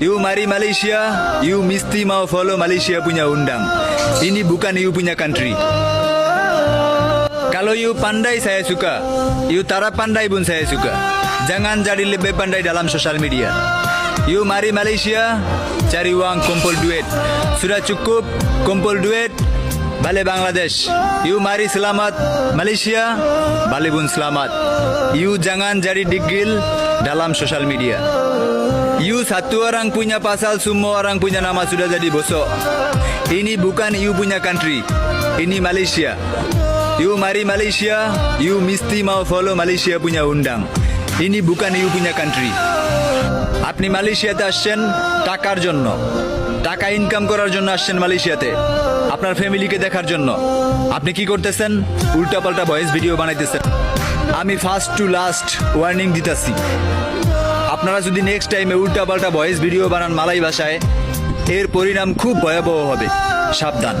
You mari Malaysia, you mesti mau follow Malaysia punya undang. Ini bukan you punya country. Kalau you pandai saya suka, you tara pandai pun saya suka. Jangan jadi lebih pandai dalam sosial media. You mari Malaysia, cari uang kumpul duit. Sudah cukup kumpul duit, balik Bangladesh. You mari selamat Malaysia, balik pun selamat. You jangan jadi digil dalam sosial media. You satu orang punya pasal, semua orang punya nama sudah jadi bosok. Ini bukan you punya country, ini Malaysia. You mari Malaysia, you mesti mau follow Malaysia punya undang. Ini bukan you punya country. আপনি মালয়েশিয়াতে আসছেন টাকার জন্য, টাকা income করার জন্য আসছেন মালয়েশিয়াতে, আপনার ফ্যামিলিকে দেখার জন্য। আপনি কি করতেছেন? উল্টাপাল্টা ভয়েস ভিডিও বানাইতেছেন। আমি ফার্স্ট টু লাস্ট ওয়ার্নিং দিতেছি, আপনারা যদি নেক্সট টাইমে উল্টাপাল্টা ভয়েস ভিডিও বানান মালয় ভাষায়, এর পরিণাম খুব ভয়াবহ হবে। সাবধান।